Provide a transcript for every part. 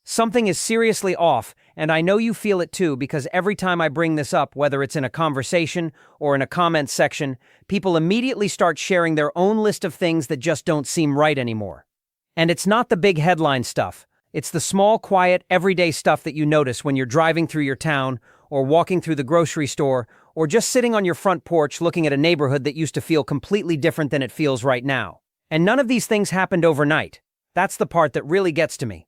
Something is seriously off, and I know you feel it too because every time I bring this up, whether it's in a conversation or in a comment section, people immediately start sharing their own list of things that just don't seem right anymore. And it's not the big headline stuff. It's the small, quiet, everyday stuff that you notice when you're driving through your town or walking through the grocery store or just sitting on your front porch looking at a neighborhood that used to feel completely different than it feels right now. And none of these things happened overnight. That's the part that really gets to me.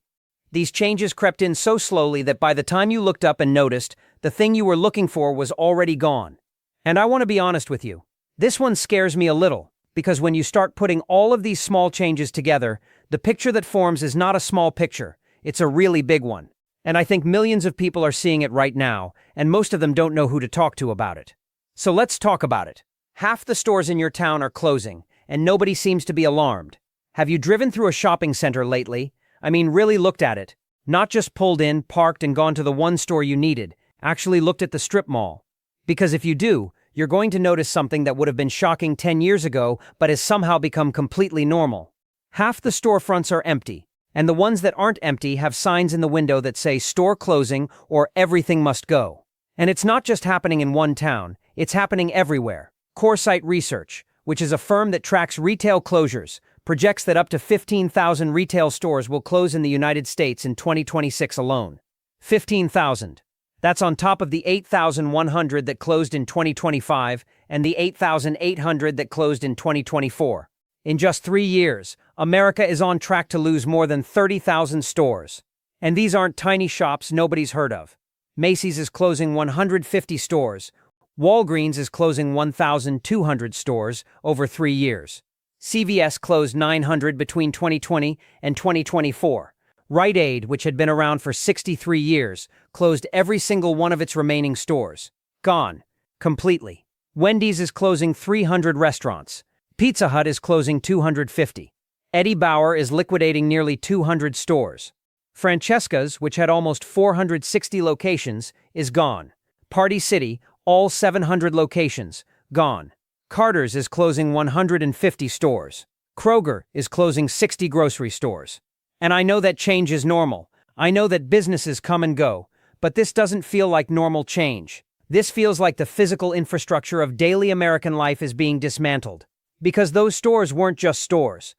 These changes crept in so slowly that by the time you looked up and noticed, the thing you were looking for was already gone. And I want to be honest with you. This one scares me a little, because when you start putting all of these small changes together, the picture that forms is not a small picture, it's a really big one. And I think millions of people are seeing it right now, and most of them don't know who to talk to about it. So let's talk about it. Half the stores in your town are closing, and nobody seems to be alarmed. Have you driven through a shopping center lately? I mean, really looked at it. Not just pulled in, parked, and gone to the one store you needed, actually looked at the strip mall. Because if you do, you're going to notice something that would have been shocking 10 years ago, but has somehow become completely normal. Half the storefronts are empty, and the ones that aren't empty have signs in the window that say store closing or everything must go. And it's not just happening in one town, it's happening everywhere. Coresight Research, which is a firm that tracks retail closures, projects that up to 15,000 retail stores will close in the United States in 2026 alone. 15,000. That's on top of the 8,100 that closed in 2025 and the 8,800 that closed in 2024. In just 3 years, America is on track to lose more than 30,000 stores. And these aren't tiny shops nobody's heard of. Macy's is closing 150 stores. Walgreens is closing 1,200 stores over 3 years. CVS closed 900 between 2020 and 2024. Rite Aid, which had been around for 63 years, closed every single one of its remaining stores. Gone. Completely. Wendy's is closing 300 restaurants. Pizza Hut is closing 250. Eddie Bauer is liquidating nearly 200 stores. Francesca's, which had almost 460 locations, is gone. Party City, all 700 locations, gone. Carter's is closing 150 stores. Kroger is closing 60 grocery stores. And I know that change is normal. I know that businesses come and go, but this doesn't feel like normal change. This feels like the physical infrastructure of daily American life is being dismantled. Because those stores weren't just stores.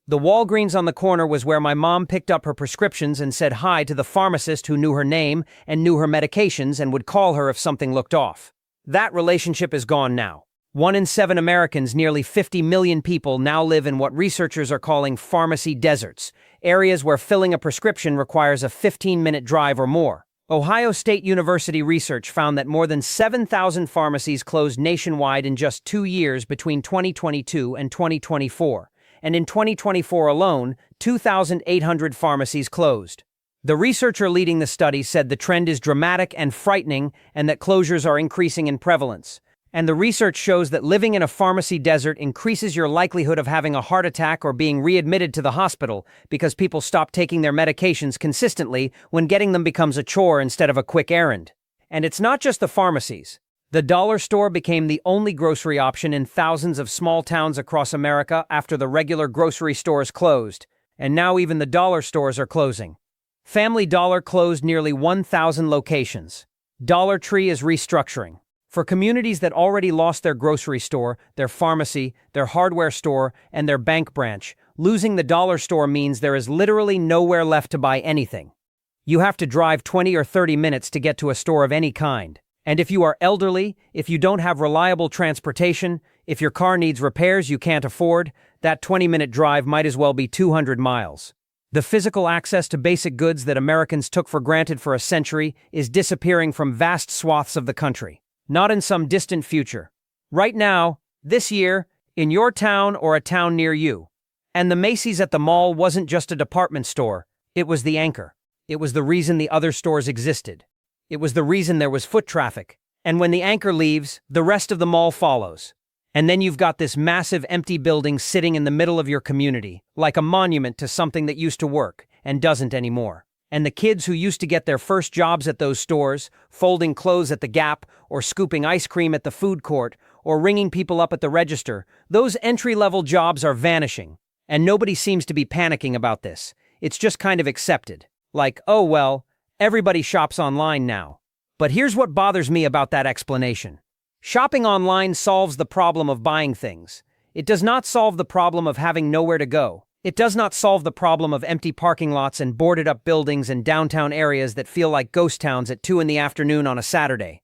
The Walgreens on the corner was where my mom picked up her prescriptions and said hi to the pharmacist who knew her name and knew her medications and would call her if something looked off. That relationship is gone now. 1 in 7 Americans, nearly 50 million people, now live in what researchers are calling pharmacy deserts, areas where filling a prescription requires a 15-minute drive or more. Ohio State University research found that more than 7,000 pharmacies closed nationwide in just 2 years between 2022 and 2024. And in 2024 alone, 2,800 pharmacies closed. The researcher leading the study said the trend is dramatic and frightening and that closures are increasing in prevalence. And the research shows that living in a pharmacy desert increases your likelihood of having a heart attack or being readmitted to the hospital because people stop taking their medications consistently when getting them becomes a chore instead of a quick errand. And it's not just the pharmacies. The dollar store became the only grocery option in thousands of small towns across America after the regular grocery stores closed, and now even the dollar stores are closing. Family Dollar closed nearly 1,000 locations. Dollar Tree is restructuring. For communities that already lost their grocery store, their pharmacy, their hardware store, and their bank branch, losing the dollar store means there is literally nowhere left to buy anything. You have to drive 20 or 30 minutes to get to a store of any kind. And if you are elderly, if you don't have reliable transportation, if your car needs repairs you can't afford, that 20-minute drive might as well be 200 miles. The physical access to basic goods that Americans took for granted for a century is disappearing from vast swaths of the country. Not in some distant future. Right now, this year, in your town or a town near you. And the Macy's at the mall wasn't just a department store, it was the anchor. It was the reason the other stores existed. It was the reason there was foot traffic. And when the anchor leaves, the rest of the mall follows. And then you've got this massive empty building sitting in the middle of your community, like a monument to something that used to work and doesn't anymore. And the kids who used to get their first jobs at those stores, folding clothes at the Gap, or scooping ice cream at the food court, or ringing people up at the register, those entry-level jobs are vanishing. And nobody seems to be panicking about this. It's just kind of accepted. Like, oh well, everybody shops online now. But here's what bothers me about that explanation. Shopping online solves the problem of buying things. It does not solve the problem of having nowhere to go. It does not solve the problem of empty parking lots and boarded-up buildings and downtown areas that feel like ghost towns at 2 in the afternoon on a Saturday.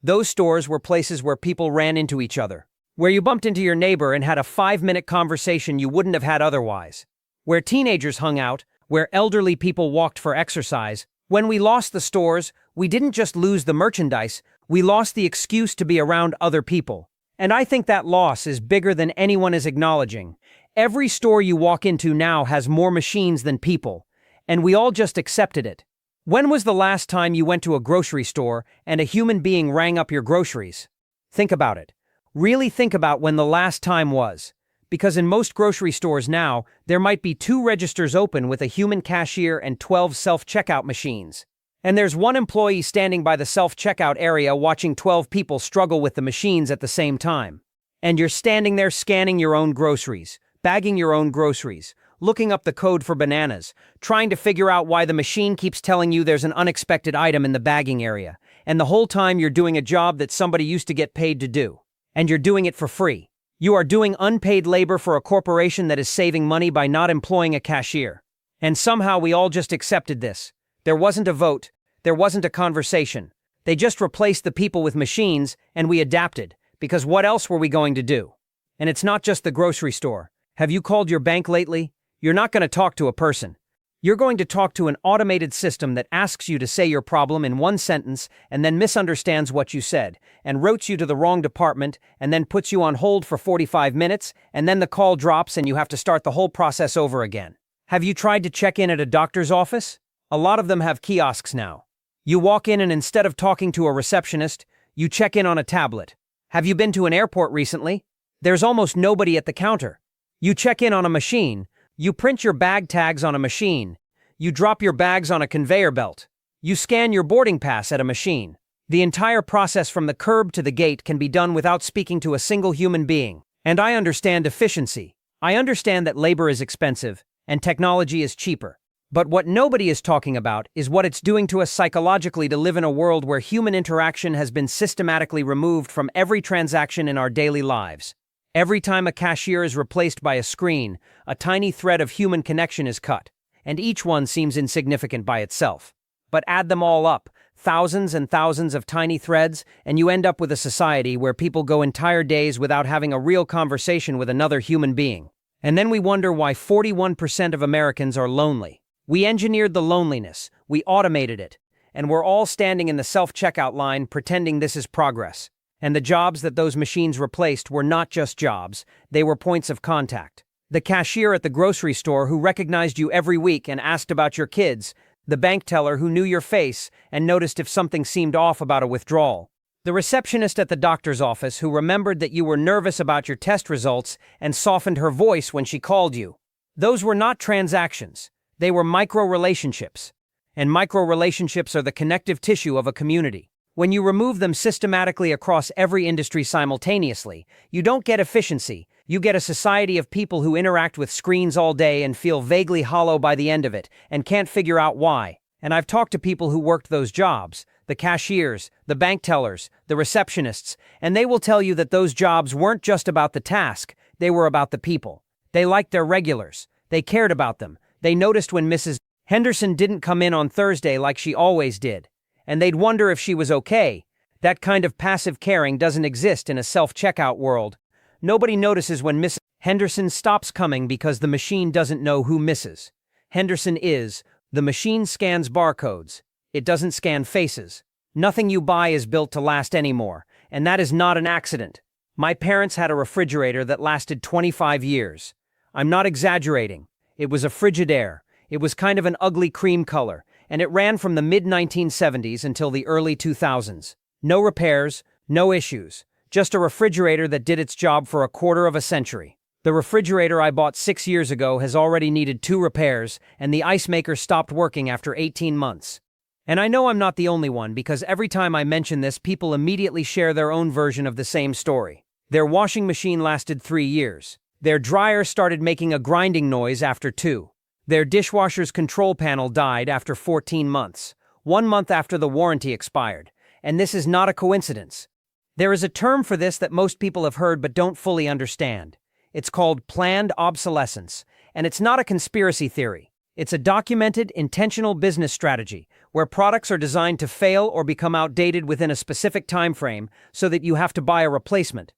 Those stores were places where people ran into each other, where you bumped into your neighbor and had a 5-minute conversation you wouldn't have had otherwise, where teenagers hung out, where elderly people walked for exercise. When we lost the stores, we didn't just lose the merchandise, we lost the excuse to be around other people. And I think that loss is bigger than anyone is acknowledging. Every store you walk into now has more machines than people, and we all just accepted it. When was the last time you went to a grocery store and a human being rang up your groceries? Think about it. Really think about when the last time was. Because in most grocery stores now, there might be 2 registers open with a human cashier and 12 self-checkout machines. And there's one employee standing by the self-checkout area watching 12 people struggle with the machines at the same time. And you're standing there scanning your own groceries, bagging your own groceries, looking up the code for bananas, trying to figure out why the machine keeps telling you there's an unexpected item in the bagging area, and the whole time you're doing a job that somebody used to get paid to do. And you're doing it for free. You are doing unpaid labor for a corporation that is saving money by not employing a cashier. And somehow we all just accepted this. There wasn't a vote, there wasn't a conversation. They just replaced the people with machines, and we adapted, because what else were we going to do? And it's not just the grocery store. Have you called your bank lately? You're not going to talk to a person. You're going to talk to an automated system that asks you to say your problem in one sentence and then misunderstands what you said, and routes you to the wrong department, and then puts you on hold for 45 minutes, and then the call drops and you have to start the whole process over again. Have you tried to check in at a doctor's office? A lot of them have kiosks now. You walk in and instead of talking to a receptionist, you check in on a tablet. Have you been to an airport recently? There's almost nobody at the counter. You check in on a machine. You print your bag tags on a machine. You drop your bags on a conveyor belt. You scan your boarding pass at a machine. The entire process from the curb to the gate can be done without speaking to a single human being. And I understand efficiency. I understand that labor is expensive and technology is cheaper. But what nobody is talking about is what it's doing to us psychologically to live in a world where human interaction has been systematically removed from every transaction in our daily lives. Every time a cashier is replaced by a screen, a tiny thread of human connection is cut, and each one seems insignificant by itself. But add them all up, thousands and thousands of tiny threads, and you end up with a society where people go entire days without having a real conversation with another human being. And then we wonder why 41% of Americans are lonely. We engineered the loneliness, we automated it, and we're all standing in the self-checkout line pretending this is progress. And the jobs that those machines replaced were not just jobs, they were points of contact. The cashier at the grocery store who recognized you every week and asked about your kids, the bank teller who knew your face and noticed if something seemed off about a withdrawal, the receptionist at the doctor's office who remembered that you were nervous about your test results and softened her voice when she called you. Those were not transactions, they were micro-relationships. And micro-relationships are the connective tissue of a community. When you remove them systematically across every industry simultaneously, you don't get efficiency, you get a society of people who interact with screens all day and feel vaguely hollow by the end of it, and can't figure out why. And I've talked to people who worked those jobs, the cashiers, the bank tellers, the receptionists, and they will tell you that those jobs weren't just about the task, they were about the people. They liked their regulars, they cared about them, they noticed when Mrs. Henderson didn't come in on Thursday like she always did. And they'd wonder if she was okay. That kind of passive caring doesn't exist in a self-checkout world. Nobody notices when Mrs. Henderson stops coming because the machine doesn't know who Mrs. Henderson is. The machine scans barcodes. It doesn't scan faces. Nothing you buy is built to last anymore, and that is not an accident. My parents had a refrigerator that lasted 25 years. I'm not exaggerating. It was a Frigidaire. It was kind of an ugly cream color, and it ran from the mid-1970s until the early 2000s. No repairs, no issues. Just a refrigerator that did its job for a quarter of a century. The refrigerator I bought 6 years ago has already needed 2 repairs, and the ice maker stopped working after 18 months. And I know I'm not the only one because every time I mention this, people immediately share their own version of the same story. Their washing machine lasted 3 years. Their dryer started making a grinding noise after 2. Their dishwasher's control panel died after 14 months, 1 month after the warranty expired, and this is not a coincidence. There is a term for this that most people have heard but don't fully understand. It's called planned obsolescence, and it's not a conspiracy theory. It's a documented, intentional business strategy where products are designed to fail or become outdated within a specific time frame so that you have to buy a replacement.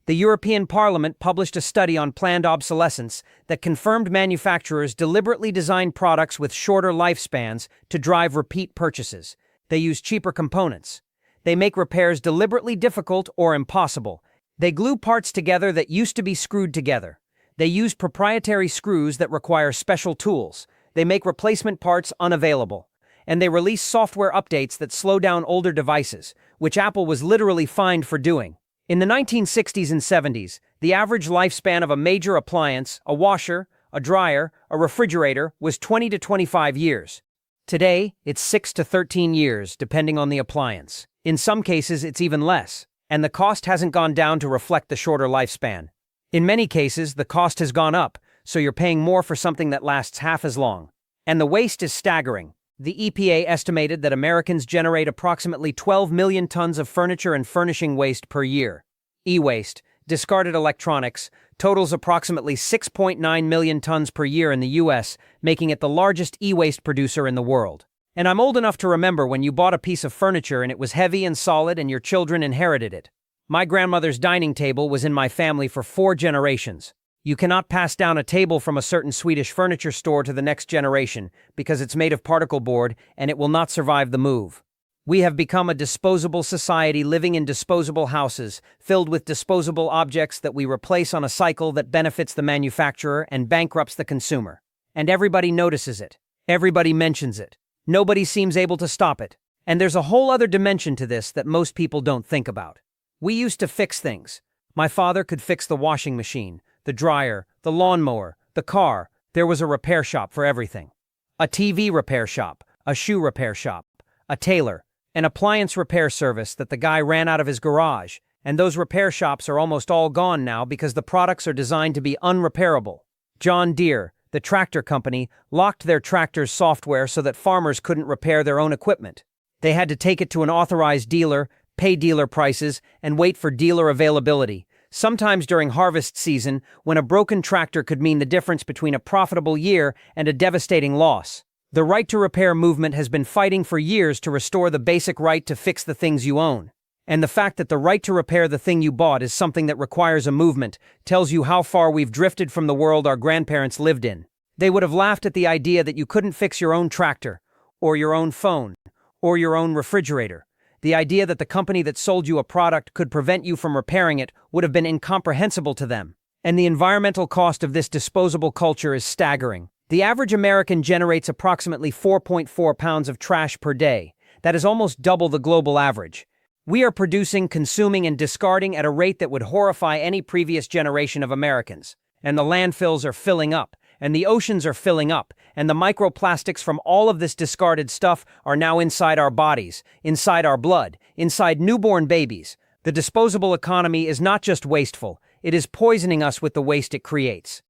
The European Parliament published a study on planned obsolescence that confirmed manufacturers deliberately design products with shorter lifespans to drive repeat purchases. They use cheaper components. They make repairs deliberately difficult or impossible. They glue parts together that used to be screwed together. They use proprietary screws that require special tools. They make replacement parts unavailable. And they release software updates that slow down older devices, which Apple was literally fined for doing. In the 1960s and 70s, the average lifespan of a major appliance, a washer, a dryer, a refrigerator, was 20 to 25 years. Today, it's 6 to 13 years, depending on the appliance. In some cases, it's even less, and the cost hasn't gone down to reflect the shorter lifespan. In many cases, the cost has gone up, so you're paying more for something that lasts half as long. And the waste is staggering. The EPA estimated that Americans generate approximately 12 million tons of furniture and furnishing waste per year. E-waste, discarded electronics, totals approximately 6.9 million tons per year in the U.S., making it the largest e-waste producer in the world. And I'm old enough to remember when you bought a piece of furniture and it was heavy and solid and your children inherited it. My grandmother's dining table was in my family for 4 generations. You cannot pass down a table from a certain Swedish furniture store to the next generation because it's made of particle board and it will not survive the move. We have become a disposable society living in disposable houses, filled with disposable objects that we replace on a cycle that benefits the manufacturer and bankrupts the consumer. And everybody notices it. Everybody mentions it. Nobody seems able to stop it. And there's a whole other dimension to this that most people don't think about. We used to fix things. My father could fix the washing machine, the dryer, the lawnmower, the car. There was a repair shop for everything. A TV repair shop, a shoe repair shop, a tailor, an appliance repair service that the guy ran out of his garage, and those repair shops are almost all gone now because the products are designed to be unrepairable. John Deere, the tractor company, locked their tractors' software so that farmers couldn't repair their own equipment. They had to take it to an authorized dealer, pay dealer prices, and wait for dealer availability. Sometimes during harvest season, when a broken tractor could mean the difference between a profitable year and a devastating loss. The right to repair movement has been fighting for years to restore the basic right to fix the things you own. And the fact that the right to repair the thing you bought is something that requires a movement tells you how far we've drifted from the world our grandparents lived in. They would have laughed at the idea that you couldn't fix your own tractor, or your own phone, or your own refrigerator. The idea that the company that sold you a product could prevent you from repairing it would have been incomprehensible to them. And the environmental cost of this disposable culture is staggering. The average American generates approximately 4.4 pounds of trash per day. That is almost double the global average. We are producing, consuming, and discarding at a rate that would horrify any previous generation of Americans. And the landfills are filling up, and the oceans are filling up, and the microplastics from all of this discarded stuff are now inside our bodies, inside our blood, inside newborn babies. The disposable economy is not just wasteful, it is poisoning us with the waste it creates.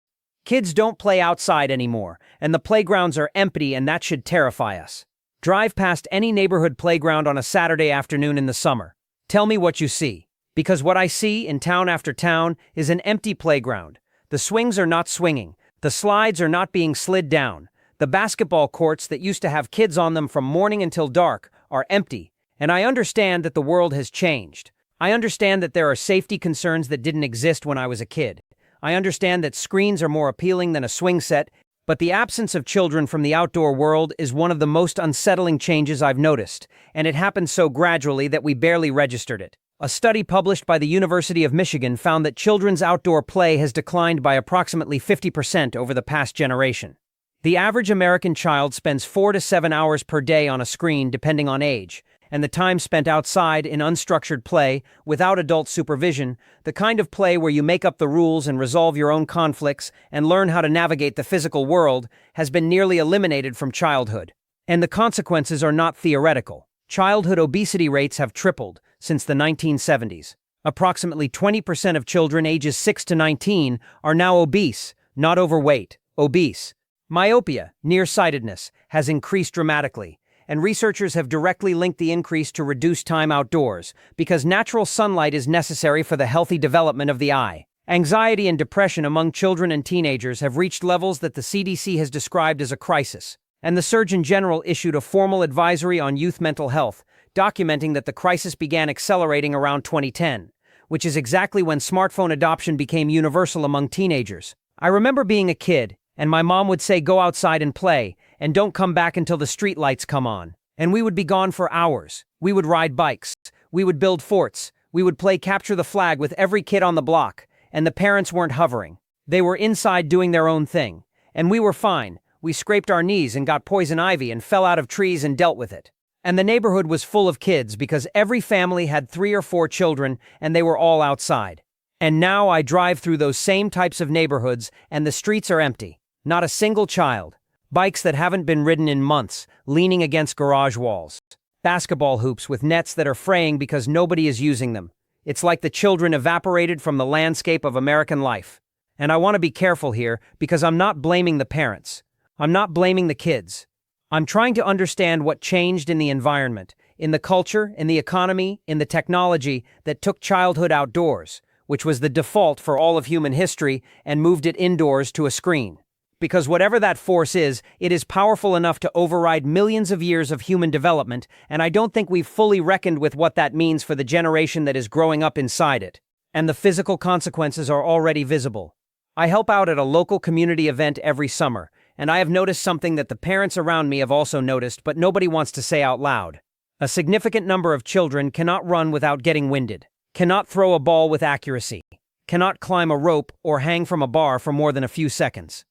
Kids don't play outside anymore, and the playgrounds are empty, and that should terrify us. Drive past any neighborhood playground on a Saturday afternoon in the summer. Tell me what you see. Because what I see in town after town is an empty playground. The swings are not swinging. The slides are not being slid down. The basketball courts that used to have kids on them from morning until dark are empty. And I understand that the world has changed. I understand that there are safety concerns that didn't exist when I was a kid. I understand that screens are more appealing than a swing set, but the absence of children from the outdoor world is one of the most unsettling changes I've noticed, and it happened so gradually that we barely registered it. A study published by the University of Michigan found that children's outdoor play has declined by approximately 50% over the past generation. The average American child spends 4 to 7 hours per day on a screen depending on age, and the time spent outside in unstructured play, without adult supervision, the kind of play where you make up the rules and resolve your own conflicts and learn how to navigate the physical world, has been nearly eliminated from childhood. And the consequences are not theoretical. Childhood obesity rates have tripled since the 1970s. Approximately 20% of children ages 6 to 19 are now obese, not overweight, obese. Myopia, nearsightedness, has increased dramatically, and researchers have directly linked the increase to reduced time outdoors, because natural sunlight is necessary for the healthy development of the eye. Anxiety and depression among children and teenagers have reached levels that the CDC has described as a crisis, and the Surgeon General issued a formal advisory on youth mental health, documenting that the crisis began accelerating around 2010, which is exactly when smartphone adoption became universal among teenagers. I remember being a kid, and my mom would say go outside and play, and don't come back until the street lights come on. And we would be gone for hours. We would ride bikes. We would build forts. We would play capture the flag with every kid on the block, and the parents weren't hovering. They were inside doing their own thing. And we were fine. We scraped our knees and got poison ivy and fell out of trees and dealt with it. And the neighborhood was full of kids because every family had 3 or 4 children and they were all outside. And now I drive through those same types of neighborhoods and the streets are empty. Not a single child. Bikes that haven't been ridden in months, leaning against garage walls. Basketball hoops with nets that are fraying because nobody is using them. It's like the children evaporated from the landscape of American life. And I want to be careful here because I'm not blaming the parents. I'm not blaming the kids. I'm trying to understand what changed in the environment, in the culture, in the economy, in the technology that took childhood outdoors, which was the default for all of human history, and moved it indoors to a screen. Because whatever that force is, it is powerful enough to override millions of years of human development, and I don't think we've fully reckoned with what that means for the generation that is growing up inside it. And the physical consequences are already visible. I help out at a local community event every summer, and I have noticed something that the parents around me have also noticed, but nobody wants to say out loud. A significant number of children cannot run without getting winded, cannot throw a ball with accuracy, cannot climb a rope or hang from a bar for more than a few seconds.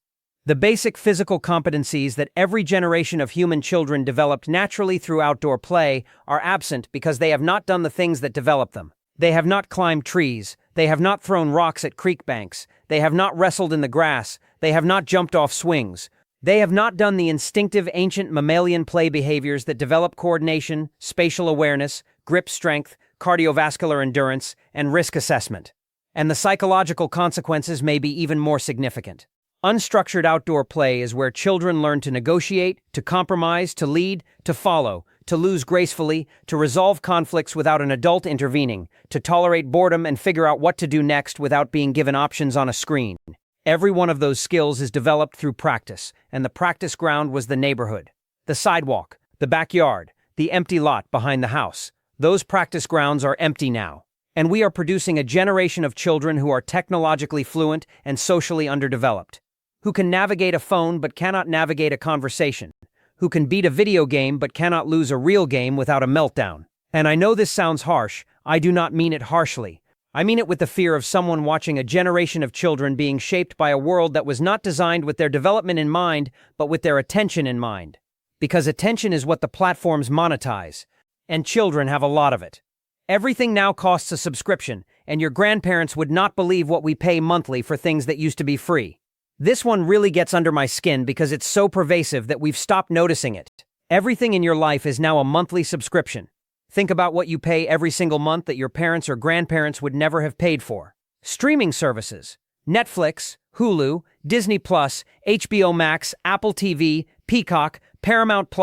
The basic physical competencies that every generation of human children developed naturally through outdoor play are absent because they have not done the things that develop them. They have not climbed trees, they have not thrown rocks at creek banks, they have not wrestled in the grass, they have not jumped off swings. They have not done the instinctive ancient mammalian play behaviors that develop coordination, spatial awareness, grip strength, cardiovascular endurance, and risk assessment. And the psychological consequences may be even more significant. Unstructured outdoor play is where children learn to negotiate, to compromise, to lead, to follow, to lose gracefully, to resolve conflicts without an adult intervening, to tolerate boredom and figure out what to do next without being given options on a screen. Every one of those skills is developed through practice, and the practice ground was the neighborhood. The sidewalk, the backyard, the empty lot behind the house. Those practice grounds are empty now. And we are producing a generation of children who are technologically fluent and socially underdeveloped. Who can navigate a phone but cannot navigate a conversation, who can beat a video game but cannot lose a real game without a meltdown. And I know this sounds harsh, I do not mean it harshly. I mean it with the fear of someone watching a generation of children being shaped by a world that was not designed with their development in mind, but with their attention in mind. Because attention is what the platforms monetize, and children have a lot of it. Everything now costs a subscription, and your grandparents would not believe what we pay monthly for things that used to be free. This one really gets under my skin because it's so pervasive that we've stopped noticing it. Everything in your life is now a monthly subscription. Think about what you pay every single month that your parents or grandparents would never have paid for. Streaming services. Netflix, Hulu, Disney+, HBO Max, Apple TV, Peacock, Paramount+,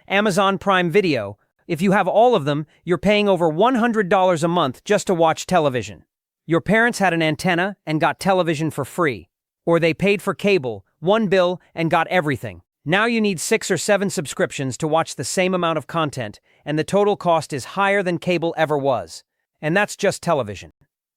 Amazon Prime Video. If you have all of them, you're paying over $100 a month just to watch television. Your parents had an antenna and got television for free. Or they paid for cable, one bill, and got everything. Now you need 6 or 7 subscriptions to watch the same amount of content, and the total cost is higher than cable ever was. And that's just television.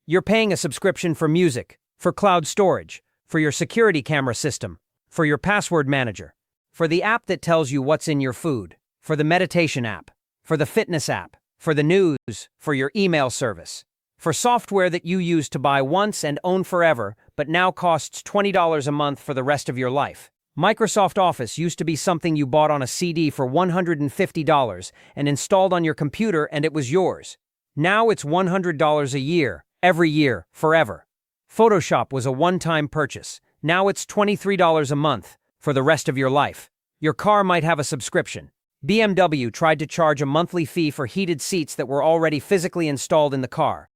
You're paying a subscription for music, for cloud storage, for your security camera system, for your password manager, for the app that tells you what's in your food, for the meditation app, for the fitness app, for the news, for your email service, for software that you use to buy once and own forever, but now costs $20 a month for the rest of your life. Microsoft Office used to be something you bought on a CD for $150 and installed on your computer and it was yours. Now it's $100 a year, every year, forever. Photoshop was a one-time purchase. Now it's $23 a month for the rest of your life. Your car might have a subscription. BMW tried to charge a monthly fee for heated seats that were already physically installed in the car.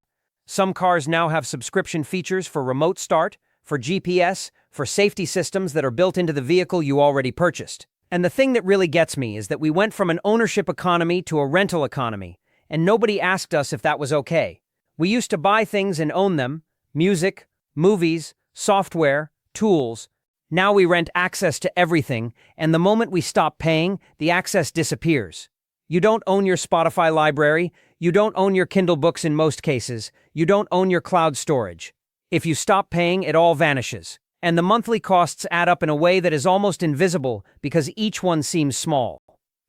Some cars now have subscription features for remote start, for GPS, for safety systems that are built into the vehicle you already purchased. And the thing that really gets me is that we went from an ownership economy to a rental economy, and nobody asked us if that was okay. We used to buy things and own them: music, movies, software, tools. Now we rent access to everything, and the moment we stop paying, the access disappears. You don't own your Spotify library, you don't own your Kindle books in most cases, you don't own your cloud storage. If you stop paying, it all vanishes. And the monthly costs add up in a way that is almost invisible because each one seems small.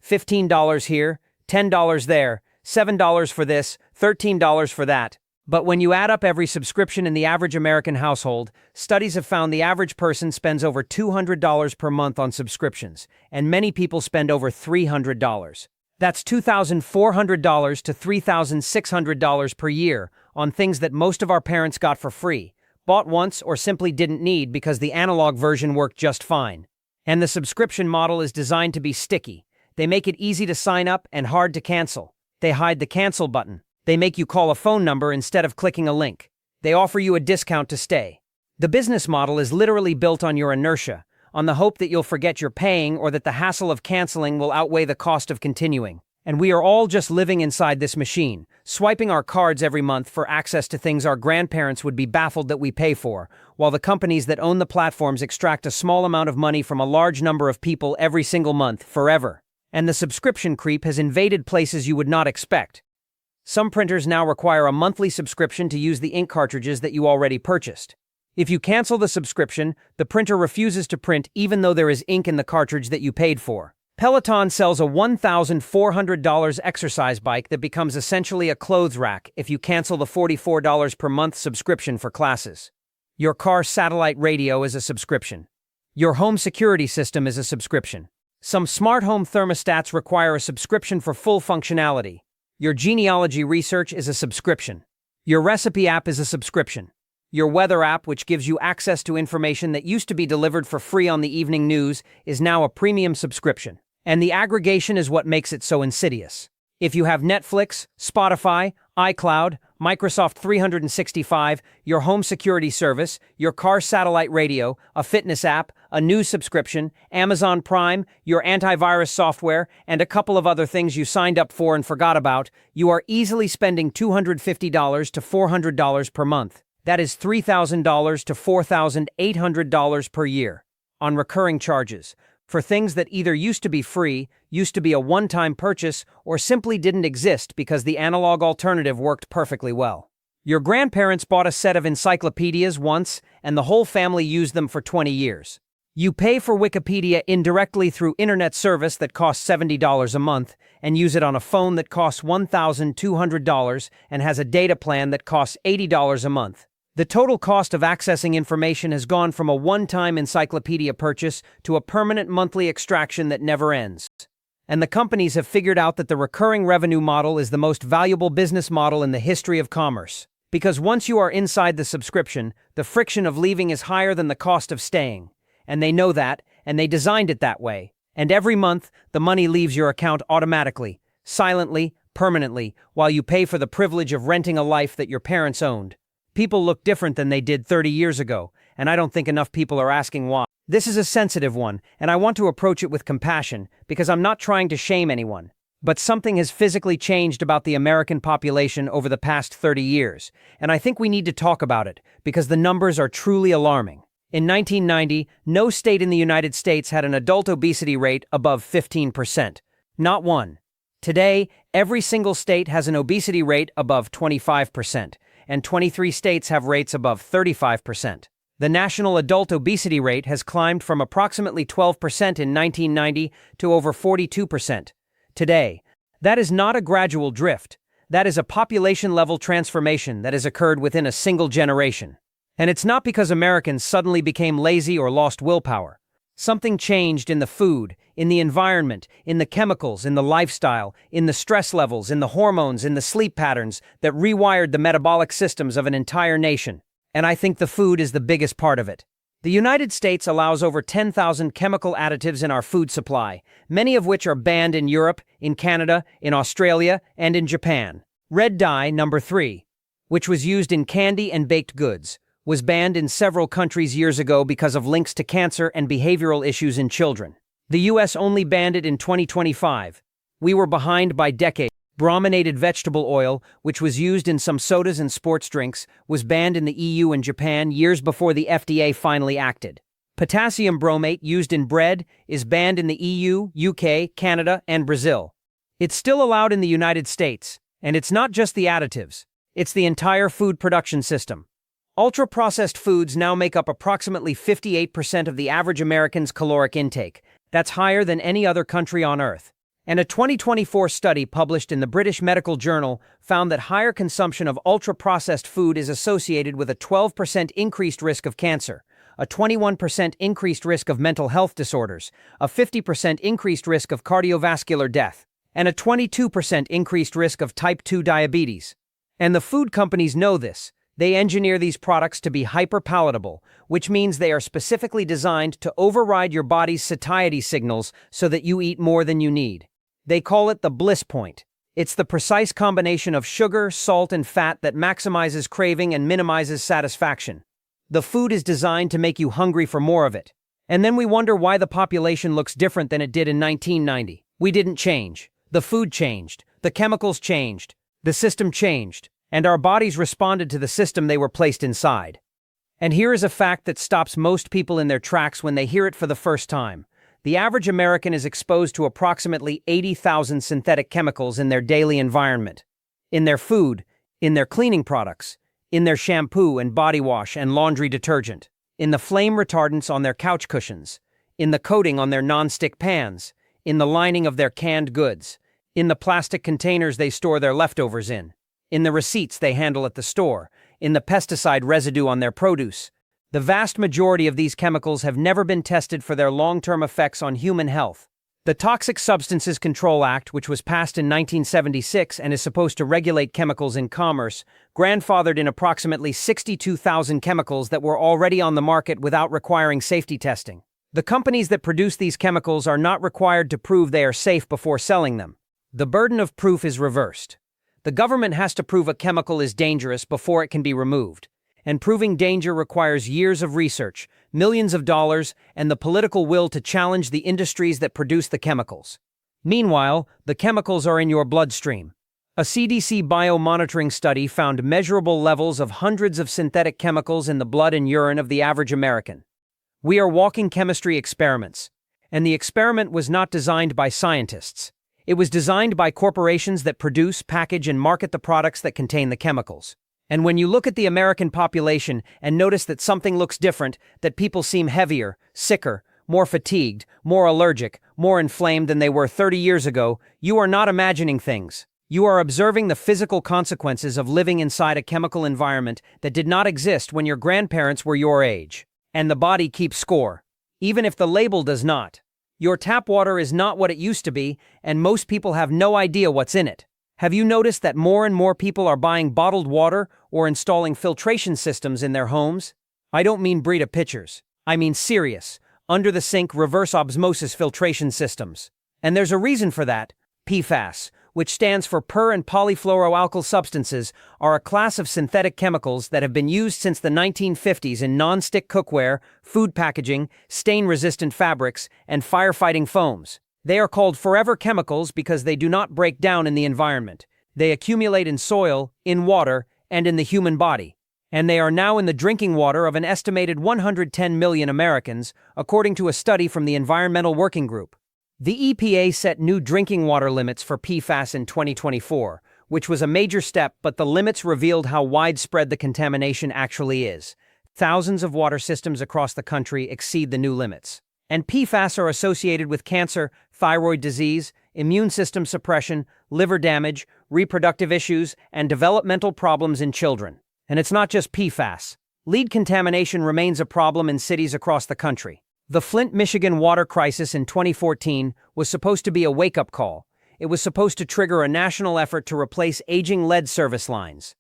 $15 here, $10 there, $7 for this, $13 for that. But when you add up every subscription in the average American household, studies have found the average person spends over $200 per month on subscriptions, and many people spend over $300. That's $2,400 to $3,600 per year on things that most of our parents got for free, bought once or simply didn't need because the analog version worked just fine. And the subscription model is designed to be sticky. They make it easy to sign up and hard to cancel. They hide the cancel button. They make you call a phone number instead of clicking a link. They offer you a discount to stay. The business model is literally built on your inertia, on the hope that you'll forget you're paying or that the hassle of canceling will outweigh the cost of continuing. And we are all just living inside this machine, swiping our cards every month for access to things our grandparents would be baffled that we pay for, while the companies that own the platforms extract a small amount of money from a large number of people every single month, forever. And the subscription creep has invaded places you would not expect. Some printers now require a monthly subscription to use the ink cartridges that you already purchased. If you cancel the subscription, the printer refuses to print even though there is ink in the cartridge that you paid for. Peloton sells a $1,400 exercise bike that becomes essentially a clothes rack if you cancel the $44 per month subscription for classes. Your car satellite radio is a subscription. Your home security system is a subscription. Some smart home thermostats require a subscription for full functionality. Your genealogy research is a subscription. Your recipe app is a subscription. Your weather app, which gives you access to information that used to be delivered for free on the evening news, is now a premium subscription. And the aggregation is what makes it so insidious. If you have Netflix, Spotify, iCloud, Microsoft 365, your home security service, your car satellite radio, a fitness app, a news subscription, Amazon Prime, your antivirus software, and a couple of other things you signed up for and forgot about, you are easily spending $250 to $400 per month. That is $3,000 to $4,800 per year on recurring charges for things that either used to be free, used to be a one-time purchase, or simply didn't exist because the analog alternative worked perfectly well. Your grandparents bought a set of encyclopedias once, and the whole family used them for 20 years. You pay for Wikipedia indirectly through internet service that costs $70 a month, and use it on a phone that costs $1,200 and has a data plan that costs $80 a month. The total cost of accessing information has gone from a one-time encyclopedia purchase to a permanent monthly extraction that never ends. And the companies have figured out that the recurring revenue model is the most valuable business model in the history of commerce. Because once you are inside the subscription, the friction of leaving is higher than the cost of staying. And they know that, and they designed it that way. And every month, the money leaves your account automatically, silently, permanently, while you pay for the privilege of renting a life that your parents owned. People look different than they did 30 years ago, and I don't think enough people are asking why. This is a sensitive one, and I want to approach it with compassion, because I'm not trying to shame anyone. But something has physically changed about the American population over the past 30 years, and I think we need to talk about it, because the numbers are truly alarming. In 1990, no state in the United States had an adult obesity rate above 15%. Not one. Today, every single state has an obesity rate above 25%. And 23 states have rates above 35%. The national adult obesity rate has climbed from approximately 12% in 1990 to over 42% today. That is not a gradual drift. That is a population-level transformation that has occurred within a single generation. And it's not because Americans suddenly became lazy or lost willpower. Something changed in the food, in the environment, in the chemicals, in the lifestyle, in the stress levels, in the hormones, in the sleep patterns that rewired the metabolic systems of an entire nation. And I think the food is the biggest part of it. The United States allows over 10,000 chemical additives in our food supply, many of which are banned in Europe, in Canada, in Australia, and in Japan. Red dye, number 3, which was used in candy and baked goods, was banned in several countries years ago because of links to cancer and behavioral issues in children. The US only banned it in 2025. We were behind by decades. Brominated vegetable oil, which was used in some sodas and sports drinks, was banned in the EU and Japan years before the FDA finally acted. Potassium bromate used in bread is banned in the EU, UK, Canada, and Brazil. It's still allowed in the United States, and it's not just the additives. It's the entire food production system. Ultra-processed foods now make up approximately 58% of the average American's caloric intake. That's higher than any other country on Earth. And a 2024 study published in the British Medical Journal found that higher consumption of ultra-processed food is associated with a 12% increased risk of cancer, a 21% increased risk of mental health disorders, a 50% increased risk of cardiovascular death, and a 22% increased risk of type 2 diabetes. And the food companies know this. They engineer these products to be hyper-palatable, which means they are specifically designed to override your body's satiety signals so that you eat more than you need. They call it the bliss point. It's the precise combination of sugar, salt, and fat that maximizes craving and minimizes satisfaction. The food is designed to make you hungry for more of it. And then we wonder why the population looks different than it did in 1990. We didn't change. The food changed. The chemicals changed. The system changed. And our bodies responded to the system they were placed inside. And here is a fact that stops most people in their tracks when they hear it for the first time. The average American is exposed to approximately 80,000 synthetic chemicals in their daily environment. In their food, in their cleaning products, in their shampoo and body wash and laundry detergent, in the flame retardants on their couch cushions, in the coating on their non-stick pans, in the lining of their canned goods, in the plastic containers they store their leftovers in the receipts they handle at the store, in the pesticide residue on their produce. The vast majority of these chemicals have never been tested for their long-term effects on human health. The Toxic Substances Control Act, which was passed in 1976 and is supposed to regulate chemicals in commerce, grandfathered in approximately 62,000 chemicals that were already on the market without requiring safety testing. The companies that produce these chemicals are not required to prove they are safe before selling them. The burden of proof is reversed. The government has to prove a chemical is dangerous before it can be removed. And proving danger requires years of research, millions of dollars, and the political will to challenge the industries that produce the chemicals. Meanwhile, the chemicals are in your bloodstream. A CDC biomonitoring study found measurable levels of hundreds of synthetic chemicals in the blood and urine of the average American. We are walking chemistry experiments. And the experiment was not designed by scientists. It was designed by corporations that produce, package, and market the products that contain the chemicals. And when you look at the American population and notice that something looks different, that people seem heavier, sicker, more fatigued, more allergic, more inflamed than they were 30 years ago, you are not imagining things. You are observing the physical consequences of living inside a chemical environment that did not exist when your grandparents were your age. And the body keeps score, even if the label does not. Your tap water is not what it used to be, and most people have no idea what's in it. Have you noticed that more and more people are buying bottled water or installing filtration systems in their homes? I don't mean Brita pitchers. I mean serious, under-the-sink reverse osmosis filtration systems. And there's a reason for that. PFAS, which stands for per- and polyfluoroalkyl substances, are a class of synthetic chemicals that have been used since the 1950s in non-stick cookware, food packaging, stain-resistant fabrics, and firefighting foams. They are called forever chemicals because they do not break down in the environment. They accumulate in soil, in water, and in the human body. And they are now in the drinking water of an estimated 110 million Americans, according to a study from the Environmental Working Group. The EPA set new drinking water limits for PFAS in 2024, which was a major step, but the limits revealed how widespread the contamination actually is. Thousands of water systems across the country exceed the new limits. And PFAS are associated with cancer, thyroid disease, immune system suppression, liver damage, reproductive issues, and developmental problems in children. And it's not just PFAS. Lead contamination remains a problem in cities across the country. The Flint, Michigan water crisis in 2014 was supposed to be a wake-up call. It was supposed to trigger a national effort to replace aging lead service lines.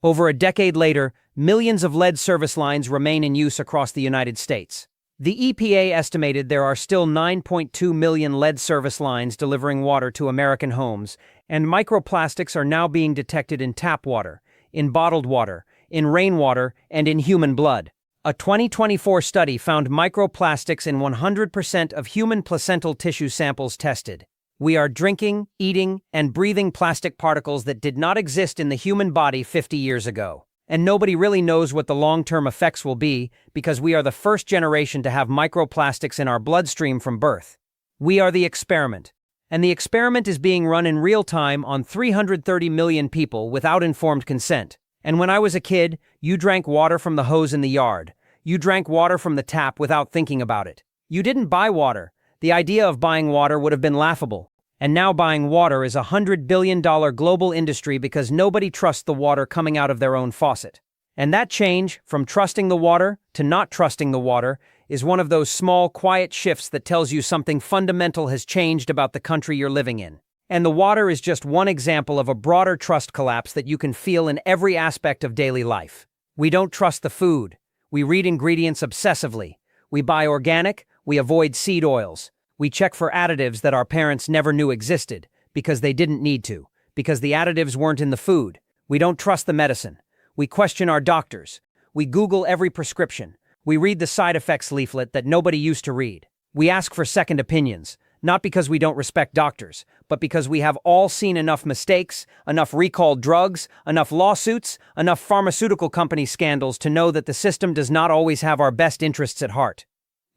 Over a decade later, millions of lead service lines remain in use across the United States. The EPA estimated there are still 9.2 million lead service lines delivering water to American homes, and microplastics are now being detected in tap water, in bottled water, in rainwater, and in human blood. A 2024 study found microplastics in 100% of human placental tissue samples tested. We are drinking, eating, and breathing plastic particles that did not exist in the human body 50 years ago. And nobody really knows what the long-term effects will be because we are the first generation to have microplastics in our bloodstream from birth. We are the experiment. And the experiment is being run in real time on 330 million people without informed consent. And when I was a kid, you drank water from the hose in the yard. You drank water from the tap without thinking about it. You didn't buy water. The idea of buying water would have been laughable. And now buying water is a $100 billion global industry because nobody trusts the water coming out of their own faucet. And that change, from trusting the water to not trusting the water, is one of those small, quiet shifts that tells you something fundamental has changed about the country you're living in. And the water is just one example of a broader trust collapse that you can feel in every aspect of daily life. We don't trust the food. We read ingredients obsessively. We buy organic. We avoid seed oils. We check for additives that our parents never knew existed because they didn't need to, because the additives weren't in the food. We don't trust the medicine. We question our doctors. We Google every prescription. We read the side effects leaflet that nobody used to read. We ask for second opinions, not because we don't respect doctors, but because we have all seen enough mistakes, enough recalled drugs, enough lawsuits, enough pharmaceutical company scandals to know that the system does not always have our best interests at heart.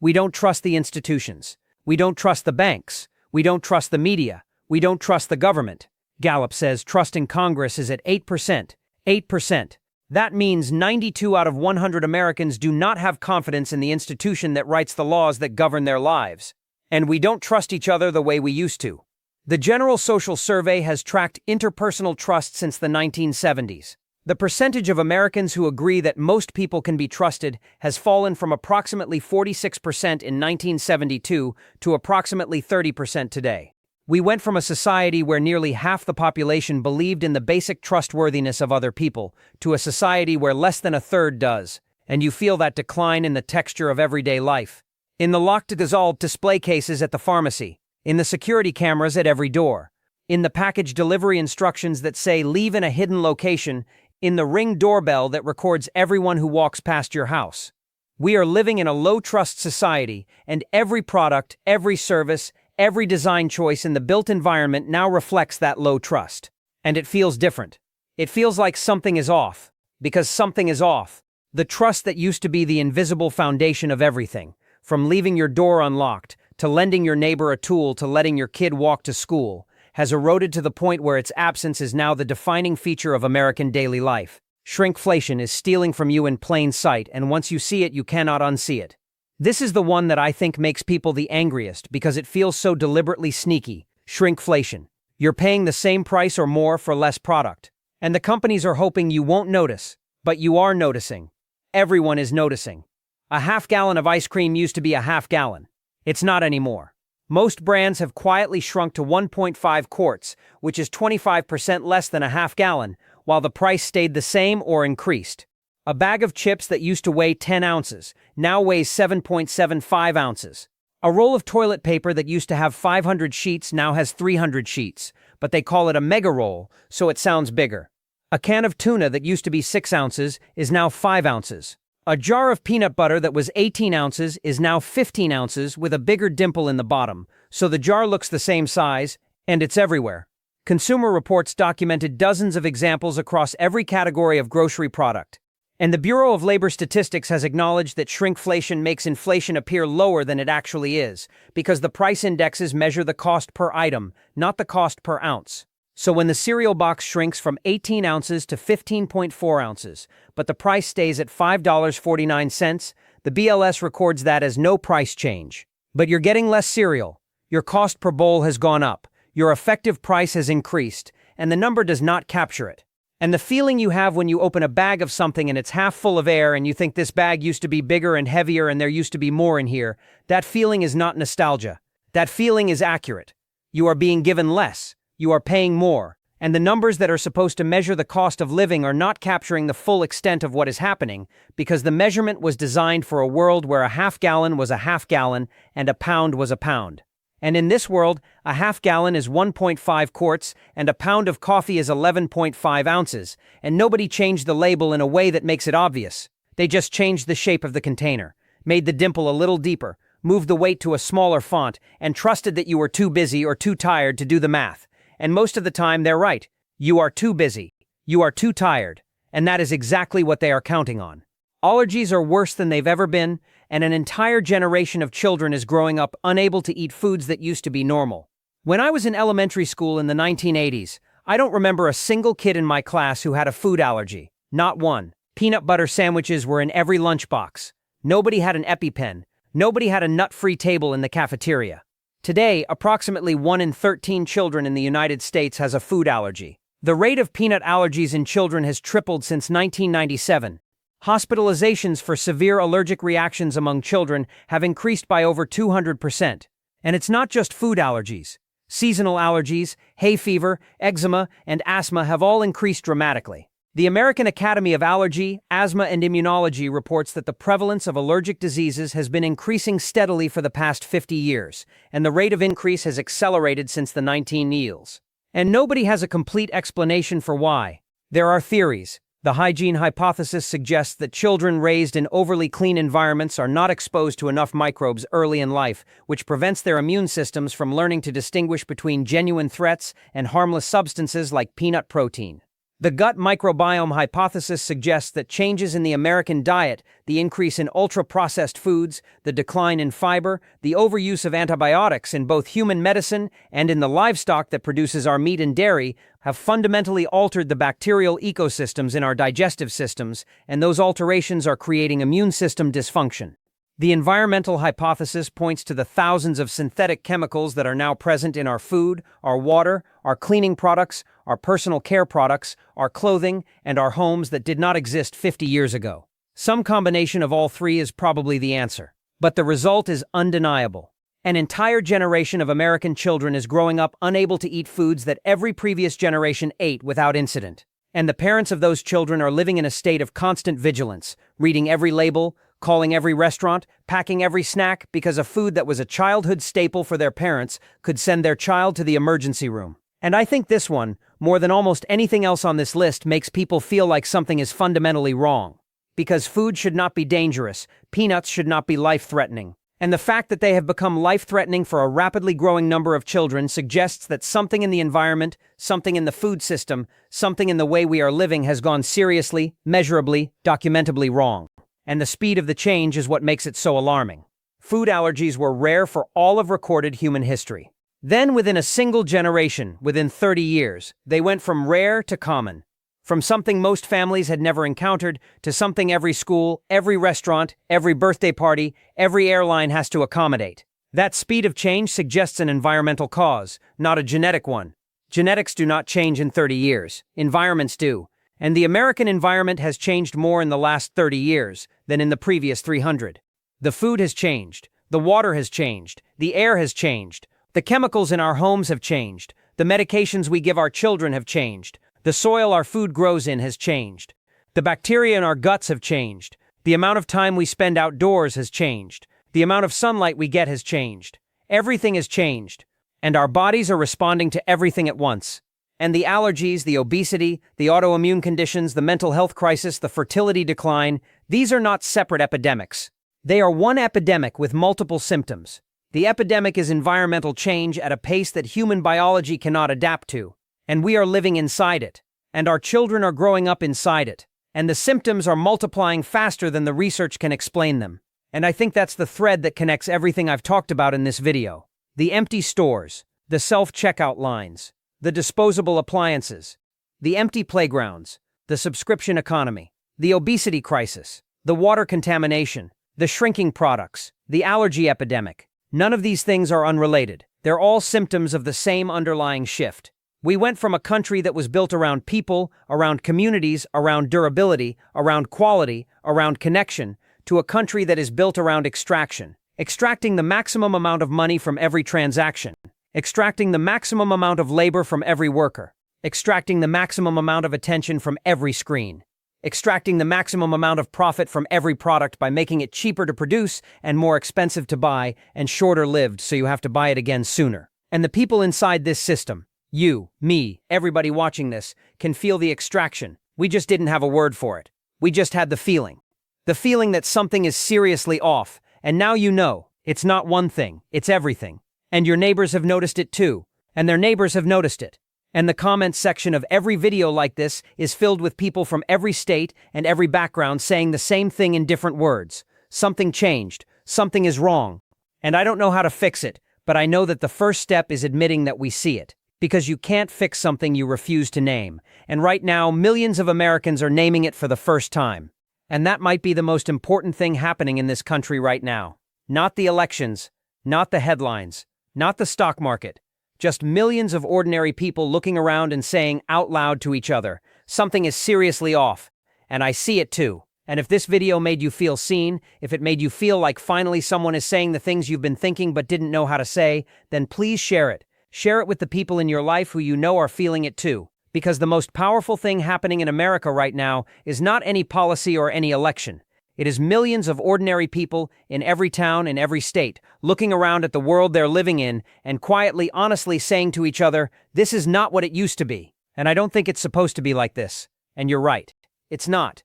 We don't trust the institutions. We don't trust the banks. We don't trust the media. We don't trust the government. Gallup says trust in Congress is at 8%. 8%. That means 92 out of 100 Americans do not have confidence in the institution that writes the laws that govern their lives. And we don't trust each other the way we used to. The General Social Survey has tracked interpersonal trust since the 1970s. The percentage of Americans who agree that most people can be trusted has fallen from approximately 46% in 1972 to approximately 30% today. We went from a society where nearly half the population believed in the basic trustworthiness of other people to a society where less than a third does, and you feel that decline in the texture of everyday life. In the locked dissolved display cases at the pharmacy, in the security cameras at every door, in the package delivery instructions that say leave in a hidden location, in the Ring doorbell that records everyone who walks past your house. We are living in a low-trust society, and every product, every service, every design choice in the built environment now reflects that low trust. And it feels different. It feels like something is off, because something is off. The trust that used to be the invisible foundation of everything, from leaving your door unlocked, to lending your neighbor a tool to letting your kid walk to school, has eroded to the point where its absence is now the defining feature of American daily life. Shrinkflation is stealing from you in plain sight, and once you see it, you cannot unsee it. This is the one that I think makes people the angriest because it feels so deliberately sneaky. Shrinkflation. You're paying the same price or more for less product. And the companies are hoping you won't notice, but you are noticing. Everyone is noticing. A half gallon of ice cream used to be a half gallon. It's not anymore. Most brands have quietly shrunk to 1.5 quarts, which is 25% less than a half gallon, while the price stayed the same or increased. A bag of chips that used to weigh 10 ounces now weighs 7.75 ounces. A roll of toilet paper that used to have 500 sheets now has 300 sheets, but they call it a mega roll, so it sounds bigger. A can of tuna that used to be 6 ounces is now 5 ounces. A jar of peanut butter that was 18 ounces is now 15 ounces with a bigger dimple in the bottom, so the jar looks the same size, and it's everywhere. Consumer Reports documented dozens of examples across every category of grocery product. And the Bureau of Labor Statistics has acknowledged that shrinkflation makes inflation appear lower than it actually is, because the price indexes measure the cost per item, not the cost per ounce. So when the cereal box shrinks from 18 ounces to 15.4 ounces, but the price stays at $5.49, the BLS records that as no price change. But you're getting less cereal. Your cost per bowl has gone up. Your effective price has increased, and the number does not capture it. And the feeling you have when you open a bag of something and it's half full of air and you think this bag used to be bigger and heavier and there used to be more in here, that feeling is not nostalgia. That feeling is accurate. You are being given less. You are paying more, and the numbers that are supposed to measure the cost of living are not capturing the full extent of what is happening because the measurement was designed for a world where a half gallon was a half gallon and a pound was a pound. And in this world, a half gallon is 1.5 quarts, and a pound of coffee is 11.5 ounces, and nobody changed the label in a way that makes it obvious. They just changed the shape of the container, made the dimple a little deeper, moved the weight to a smaller font, and trusted that you were too busy or too tired to do the math. And most of the time, they're right. You are too busy. You are too tired. And that is exactly what they are counting on. Allergies are worse than they've ever been, and an entire generation of children is growing up unable to eat foods that used to be normal. When I was in elementary school in the 1980s, I don't remember a single kid in my class who had a food allergy. Not one. Peanut butter sandwiches were in every lunchbox. Nobody had an EpiPen. Nobody had a nut-free table in the cafeteria. Today, approximately 1 in 13 children in the United States has a food allergy. The rate of peanut allergies in children has tripled since 1997. Hospitalizations for severe allergic reactions among children have increased by over 200%. And it's not just food allergies. Seasonal allergies, hay fever, eczema, and asthma have all increased dramatically. The American Academy of Allergy, Asthma and Immunology reports that the prevalence of allergic diseases has been increasing steadily for the past 50 years, and the rate of increase has accelerated since the 1990s. And nobody has a complete explanation for why. There are theories. The hygiene hypothesis suggests that children raised in overly clean environments are not exposed to enough microbes early in life, which prevents their immune systems from learning to distinguish between genuine threats and harmless substances like peanut protein. The gut microbiome hypothesis suggests that changes in the American diet, the increase in ultra-processed foods, the decline in fiber, the overuse of antibiotics in both human medicine and in the livestock that produces our meat and dairy, have fundamentally altered the bacterial ecosystems in our digestive systems, and those alterations are creating immune system dysfunction. The environmental hypothesis points to the thousands of synthetic chemicals that are now present in our food, our water, our cleaning products, our personal care products, our clothing, and our homes that did not exist 50 years ago. Some combination of all three is probably the answer. But the result is undeniable. An entire generation of American children is growing up unable to eat foods that every previous generation ate without incident. And the parents of those children are living in a state of constant vigilance, reading every label, calling every restaurant, packing every snack, because a food that was a childhood staple for their parents could send their child to the emergency room. And I think this one, more than almost anything else on this list, makes people feel like something is fundamentally wrong. Because food should not be dangerous, peanuts should not be life-threatening. And the fact that they have become life-threatening for a rapidly growing number of children suggests that something in the environment, something in the food system, something in the way we are living has gone seriously, measurably, documentably wrong. And the speed of the change is what makes it so alarming. Food allergies were rare for all of recorded human history. Then, within a single generation, within 30 years, they went from rare to common. From something most families had never encountered to something every school, every restaurant, every birthday party, every airline has to accommodate. That speed of change suggests an environmental cause, not a genetic one. Genetics do not change in 30 years. Environments do. And the American environment has changed more in the last 30 years than in the previous 300. The food has changed. The water has changed. The air has changed. The chemicals in our homes have changed. The medications we give our children have changed. The soil our food grows in has changed. The bacteria in our guts have changed. The amount of time we spend outdoors has changed. The amount of sunlight we get has changed. Everything has changed. And our bodies are responding to everything at once. And the allergies, the obesity, the autoimmune conditions, the mental health crisis, the fertility decline, these are not separate epidemics. They are one epidemic with multiple symptoms. The epidemic is environmental change at a pace that human biology cannot adapt to. And we are living inside it. And our children are growing up inside it. And the symptoms are multiplying faster than the research can explain them. And I think that's the thread that connects everything I've talked about in this video. The empty stores, the self-checkout lines, the disposable appliances, the empty playgrounds, the subscription economy, the obesity crisis, the water contamination, the shrinking products, the allergy epidemic. None of these things are unrelated. They're all symptoms of the same underlying shift. We went from a country that was built around people, around communities, around durability, around quality, around connection, to a country that is built around extraction, extracting the maximum amount of money from every transaction, extracting the maximum amount of labor from every worker, extracting the maximum amount of attention from every screen. extracting the maximum amount of profit from every product by making it cheaper to produce and more expensive to buy and shorter lived so you have to buy it again sooner. And the people inside this system, you, me, everybody watching this, can feel the extraction. We just didn't have a word for it. We just had the feeling. The feeling that something is seriously off, and now you know, it's not one thing, it's everything. And your neighbors have noticed it too, and their neighbors have noticed it. And the comments section of every video like this is filled with people from every state and every background saying the same thing in different words. Something changed, something is wrong. And I don't know how to fix it, but I know that the first step is admitting that we see it. Because you can't fix something you refuse to name. And right now, millions of Americans are naming it for the first time. And that might be the most important thing happening in this country right now. Not the elections, not the headlines, not the stock market. Just millions of ordinary people looking around and saying out loud to each other, something is seriously off. And I see it too. And if this video made you feel seen, if it made you feel like finally someone is saying the things you've been thinking but didn't know how to say, then please share it. Share it with the people in your life who you know are feeling it too. Because the most powerful thing happening in America right now is not any policy or any election. It is millions of ordinary people in every town, in every state, looking around at the world they're living in and quietly, honestly saying to each other, this is not what it used to be. And I don't think it's supposed to be like this. And you're right. It's not.